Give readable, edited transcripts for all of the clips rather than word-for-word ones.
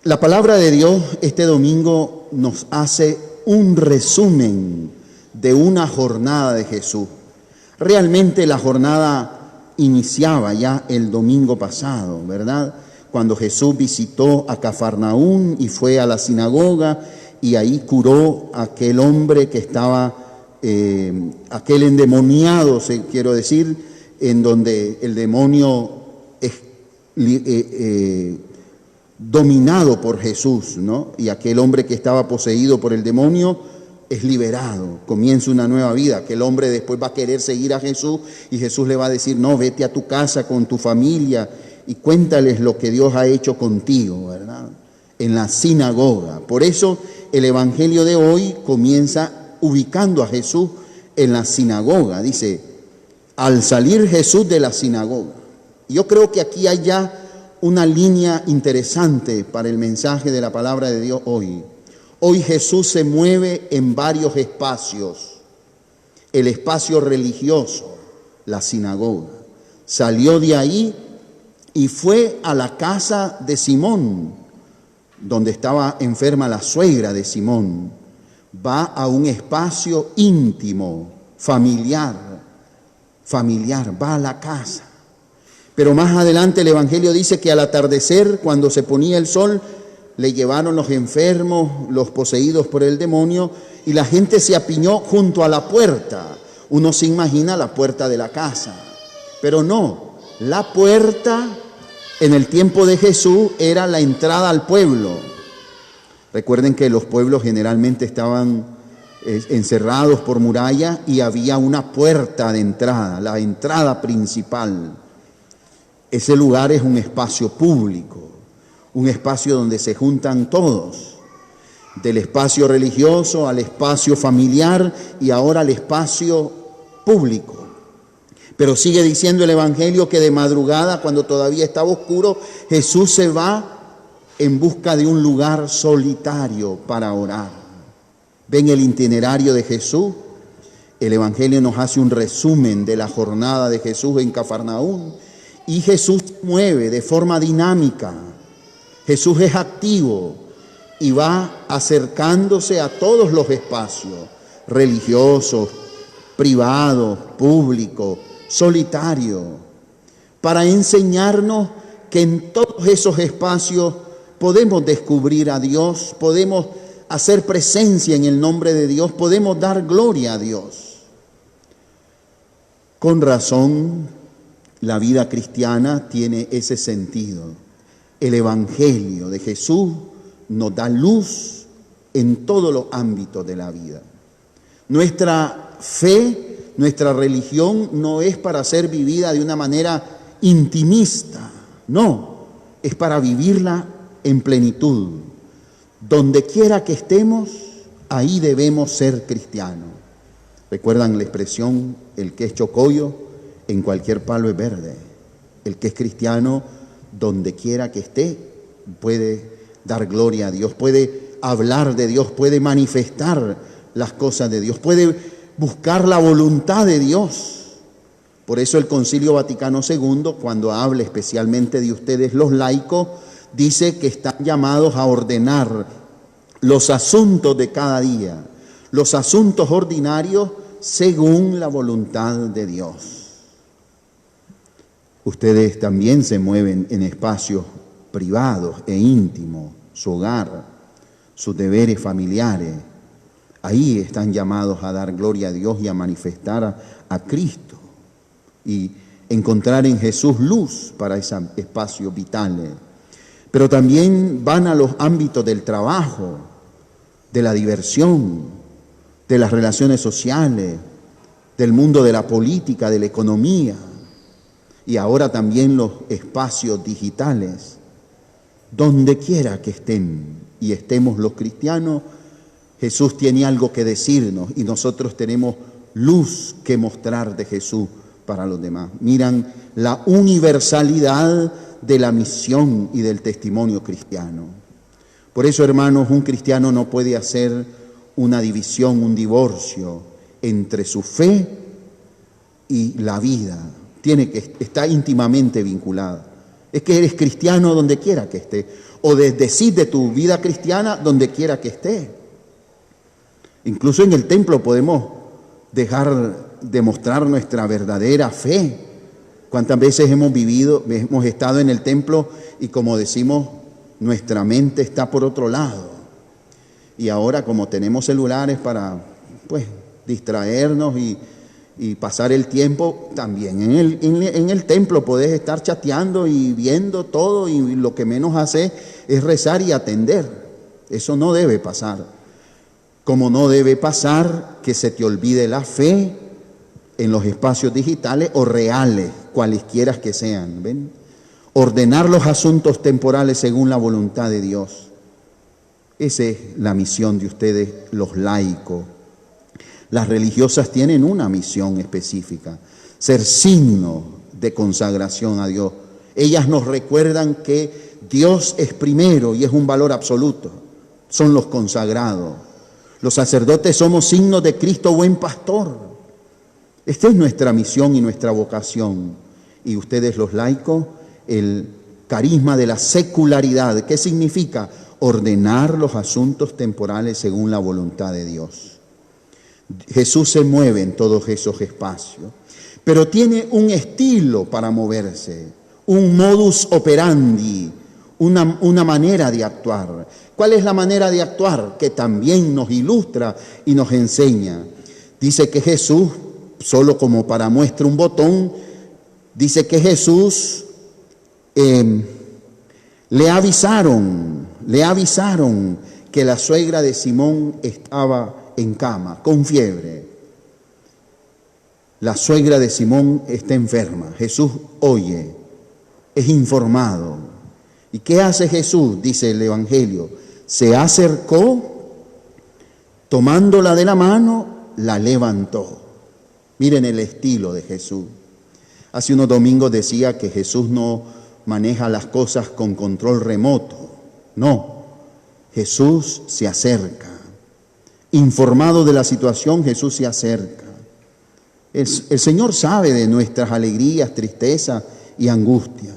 La palabra de Dios este domingo nos hace un resumen de una jornada de Jesús. Realmente la jornada iniciaba ya el domingo pasado, ¿verdad? Cuando Jesús visitó a Cafarnaún y fue a la sinagoga y ahí curó a aquel hombre que estaba, aquel endemoniado, quiero decir, en donde el demonio es dominado por Jesús, ¿no? Y aquel hombre que estaba poseído por el demonio es liberado, comienza una nueva vida. Aquel hombre después va a querer seguir a Jesús y Jesús le va a decir, no, vete a tu casa con tu familia y cuéntales lo que Dios ha hecho contigo, ¿verdad? En la sinagoga. Por eso el evangelio de hoy comienza ubicando a Jesús en la sinagoga. Dice, al salir Jesús de la sinagoga. Yo creo que aquí hay ya una línea interesante para el mensaje de la palabra de Dios hoy. Hoy Jesús se mueve en varios espacios. El espacio religioso, la sinagoga. Salió de ahí y fue a la casa de Simón, donde estaba enferma la suegra de Simón. Va a un espacio íntimo, familiar, va a la casa. Pero más adelante el Evangelio dice que al atardecer, cuando se ponía el sol, le llevaron los enfermos, los poseídos por el demonio, y la gente se apiñó junto a la puerta. Uno se imagina la puerta de la casa, pero no, la puerta en el tiempo de Jesús era la entrada al pueblo. Recuerden que los pueblos generalmente estaban encerrados por muralla y había una puerta de entrada, la entrada principal. Ese lugar es un espacio público, un espacio donde se juntan todos, del espacio religioso al espacio familiar y ahora al espacio público. Pero sigue diciendo el Evangelio que de madrugada, cuando todavía estaba oscuro, Jesús se va en busca de un lugar solitario para orar. ¿Ven el itinerario de Jesús? El Evangelio nos hace un resumen de la jornada de Jesús en Cafarnaún. Y Jesús se mueve de forma dinámica. Jesús es activo y va acercándose a todos los espacios religiosos, privados, públicos, solitarios, para enseñarnos que en todos esos espacios podemos descubrir a Dios, podemos hacer presencia en el nombre de Dios, podemos dar gloria a Dios. Con razón, la vida cristiana tiene ese sentido. El Evangelio de Jesús nos da luz en todos los ámbitos de la vida. Nuestra fe, nuestra religión no es para ser vivida de una manera intimista, no, es para vivirla en plenitud. Donde quiera que estemos, ahí debemos ser cristianos. ¿Recuerdan la expresión, el que es chocollo, en cualquier palo es verde? El que es cristiano, donde quiera que esté, puede dar gloria a Dios, puede hablar de Dios, puede manifestar las cosas de Dios, puede buscar la voluntad de Dios. Por eso el Concilio Vaticano II, cuando habla especialmente de ustedes los laicos, dice que están llamados a ordenar los asuntos de cada día, los asuntos ordinarios según la voluntad de Dios. Ustedes también se mueven en espacios privados e íntimos, su hogar, sus deberes familiares. Ahí están llamados a dar gloria a Dios y a manifestar a Cristo y encontrar en Jesús luz para esos espacios vitales. Pero también van a los ámbitos del trabajo, de la diversión, de las relaciones sociales, del mundo de la política, de la economía. Y ahora también los espacios digitales. Donde quiera que estén y estemos los cristianos, Jesús tiene algo que decirnos y nosotros tenemos luz que mostrar de Jesús para los demás. Miran la universalidad de la misión y del testimonio cristiano. Por eso, hermanos, un cristiano no puede hacer una división, un divorcio entre su fe y la vida. Está íntimamente vinculada. Es que eres cristiano donde quiera que esté, o decir de tu vida cristiana donde quiera que esté. Incluso en el templo podemos demostrar nuestra verdadera fe. ¿Cuántas veces hemos estado en el templo y, como decimos, nuestra mente está por otro lado? Y ahora, como tenemos celulares para, pues, distraernos y pasar el tiempo, también en el templo podés estar chateando y viendo todo, y lo que menos hace es rezar y atender. Eso no debe pasar. Como no debe pasar que se te olvide la fe en los espacios digitales o reales, cualesquiera que sean. ¿Ven? Ordenar los asuntos temporales según la voluntad de Dios. Esa es la misión de ustedes, los laicos. Las religiosas tienen una misión específica: ser signo de consagración a Dios. Ellas nos recuerdan que Dios es primero y es un valor absoluto. Son los consagrados. Los sacerdotes somos signos de Cristo buen pastor. Esta es nuestra misión y nuestra vocación. Y ustedes, los laicos, el carisma de la secularidad. ¿Qué significa? Ordenar los asuntos temporales según la voluntad de Dios. Jesús se mueve en todos esos espacios, pero tiene un estilo para moverse, un modus operandi, una manera de actuar. ¿Cuál es la manera de actuar? Que también nos ilustra y nos enseña. Dice que Jesús, solo como para muestra un botón, dice que Jesús le avisaron que la suegra de Simón estaba en cama, con fiebre. La suegra de Simón está enferma. Jesús oye, es informado. ¿Y qué hace Jesús? Dice el Evangelio. Se acercó, tomándola de la mano, la levantó. Miren el estilo de Jesús. Hace unos domingos decía que Jesús no maneja las cosas con control remoto. No, Jesús se acerca. Informado de la situación, Jesús se acerca. El Señor sabe de nuestras alegrías, tristezas y angustia.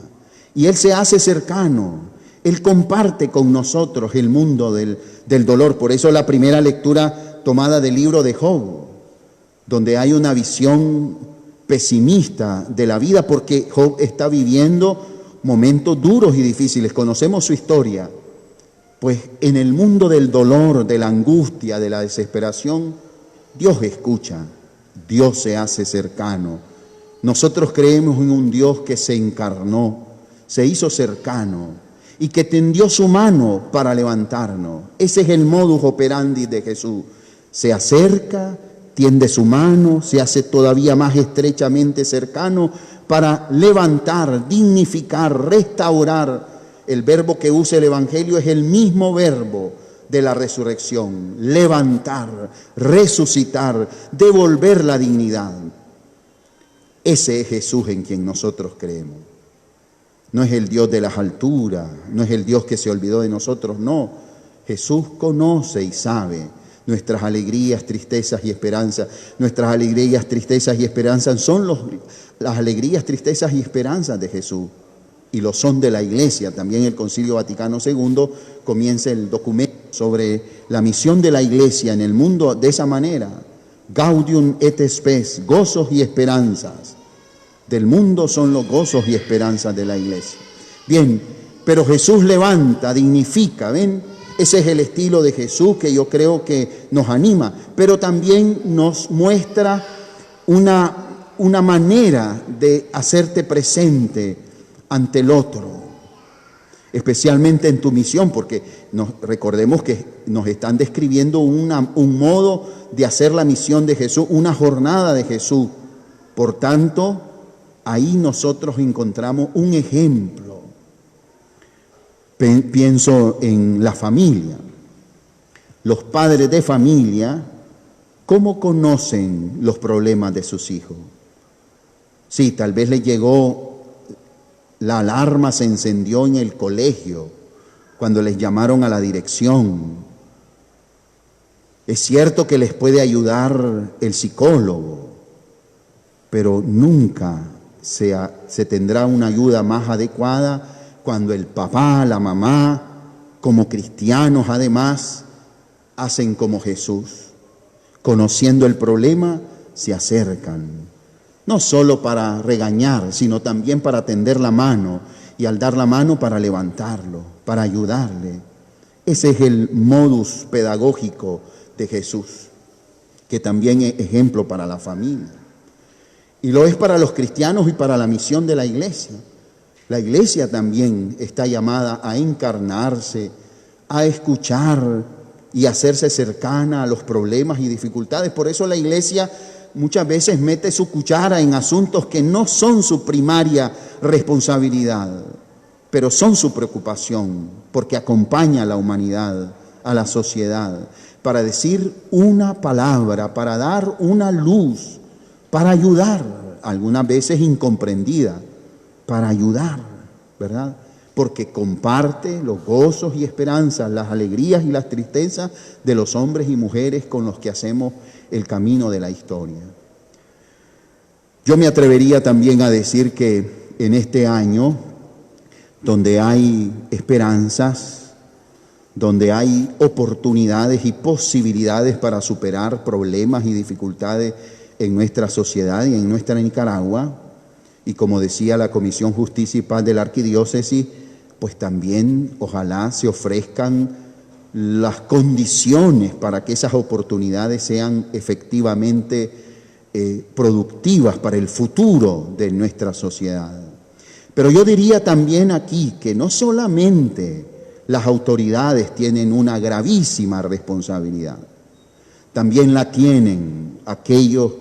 Y Él se hace cercano. Él comparte con nosotros el mundo del dolor. Por eso la primera lectura tomada del libro de Job, donde hay una visión pesimista de la vida, porque Job está viviendo momentos duros y difíciles. Conocemos su historia. Pues en el mundo del dolor, de la angustia, de la desesperación, Dios escucha, Dios se hace cercano. Nosotros creemos en un Dios que se encarnó, se hizo cercano y que tendió su mano para levantarnos. Ese es el modus operandi de Jesús. Se acerca, tiende su mano, se hace todavía más estrechamente cercano para levantar, dignificar, restaurar. El verbo que usa el Evangelio es el mismo verbo de la resurrección: levantar, resucitar, devolver la dignidad. Ese es Jesús en quien nosotros creemos. No es el Dios de las alturas, no es el Dios que se olvidó de nosotros, no. Jesús conoce y sabe nuestras alegrías, tristezas y esperanzas. Nuestras alegrías, tristezas y esperanzas son las alegrías, tristezas y esperanzas de Jesús. Y lo son de la Iglesia. También el Concilio Vaticano II comienza el documento sobre la misión de la Iglesia en el mundo de esa manera: Gaudium et Spes, gozos y esperanzas. Del mundo son los gozos y esperanzas de la Iglesia. Bien, pero Jesús levanta, dignifica, ¿ven? Ese es el estilo de Jesús que yo creo que nos anima, pero también nos muestra una manera de hacerte presente ante el otro, especialmente en tu misión, porque recordemos que nos están describiendo un modo de hacer la misión de Jesús, una jornada de Jesús. Por tanto, ahí nosotros encontramos un ejemplo. Pienso en la familia. Los padres de familia, ¿cómo conocen los problemas de sus hijos? Sí, tal vez les llegó, la alarma se encendió en el colegio cuando les llamaron a la dirección. Es cierto que les puede ayudar el psicólogo, pero nunca se tendrá una ayuda más adecuada cuando el papá, la mamá, como cristianos además, hacen como Jesús. Conociendo el problema, se acercan, no solo para regañar, sino también para tender la mano, y al dar la mano para levantarlo, para ayudarle. Ese es el modus pedagógico de Jesús, que también es ejemplo para la familia. Y lo es para los cristianos y para la misión de la iglesia. La iglesia también está llamada a encarnarse, a escuchar y hacerse cercana a los problemas y dificultades. Por eso la iglesia muchas veces mete su cuchara en asuntos que no son su primaria responsabilidad, pero son su preocupación, porque acompaña a la humanidad, a la sociedad, para decir una palabra, para dar una luz, para ayudar, algunas veces incomprendida, para ayudar, ¿verdad? Porque comparte los gozos y esperanzas, las alegrías y las tristezas de los hombres y mujeres con los que hacemos el camino de la historia. Yo me atrevería también a decir que en este año, donde hay esperanzas, donde hay oportunidades y posibilidades para superar problemas y dificultades en nuestra sociedad y en nuestra Nicaragua, y como decía la Comisión Justicia y Paz de la Arquidiócesis, pues también ojalá se ofrezcan las condiciones para que esas oportunidades sean efectivamente productivas para el futuro de nuestra sociedad. Pero yo diría también aquí que no solamente las autoridades tienen una gravísima responsabilidad, también la tienen aquellos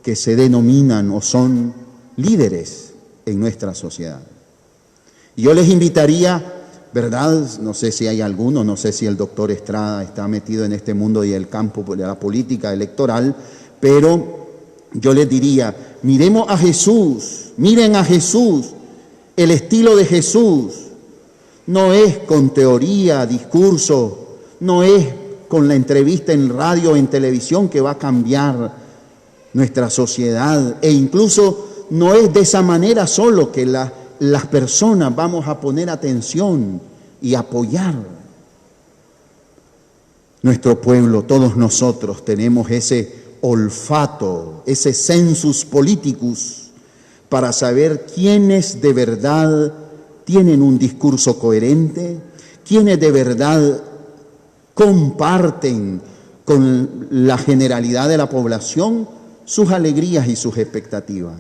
que se denominan o son líderes en nuestra sociedad. Y yo les invitaría, ¿verdad? No sé si hay alguno, no sé si el doctor Estrada está metido en este mundo y el campo de la política electoral, pero yo les diría, miremos a Jesús, miren a Jesús, el estilo de Jesús. No es con teoría, discurso, no es con la entrevista en radio o en televisión que va a cambiar nuestra sociedad, e incluso no es de esa manera solo que las personas vamos a poner atención y apoyar. Nuestro pueblo, todos nosotros tenemos ese olfato, ese sensus politicus para saber quiénes de verdad tienen un discurso coherente, quiénes de verdad comparten con la generalidad de la población sus alegrías y sus expectativas.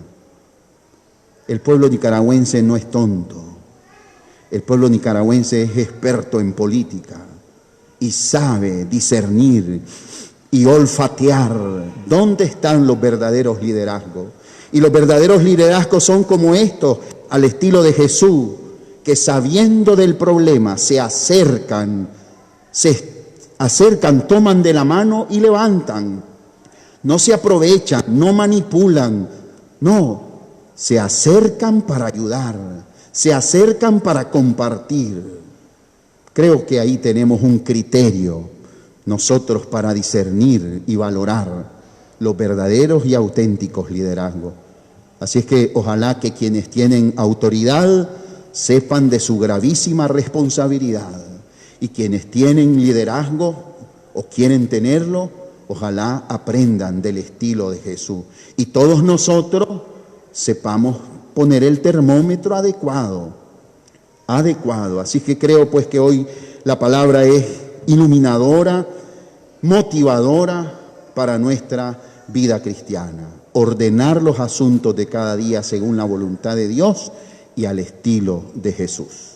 El pueblo nicaragüense no es tonto, el pueblo nicaragüense es experto en política y sabe discernir y olfatear dónde están los verdaderos liderazgos. Y los verdaderos liderazgos son como estos, al estilo de Jesús, que sabiendo del problema se acercan, toman de la mano y levantan. No se aprovechan, no manipulan, no, se acercan para ayudar, se acercan para compartir. Creo que ahí tenemos un criterio nosotros para discernir y valorar los verdaderos y auténticos liderazgos. Así es que ojalá que quienes tienen autoridad sepan de su gravísima responsabilidad, y quienes tienen liderazgo o quieren tenerlo, ojalá aprendan del estilo de Jesús. Y todos nosotros sepamos poner el termómetro adecuado. Así que creo pues que hoy la palabra es iluminadora, motivadora para nuestra vida cristiana. Ordenar los asuntos de cada día según la voluntad de Dios y al estilo de Jesús.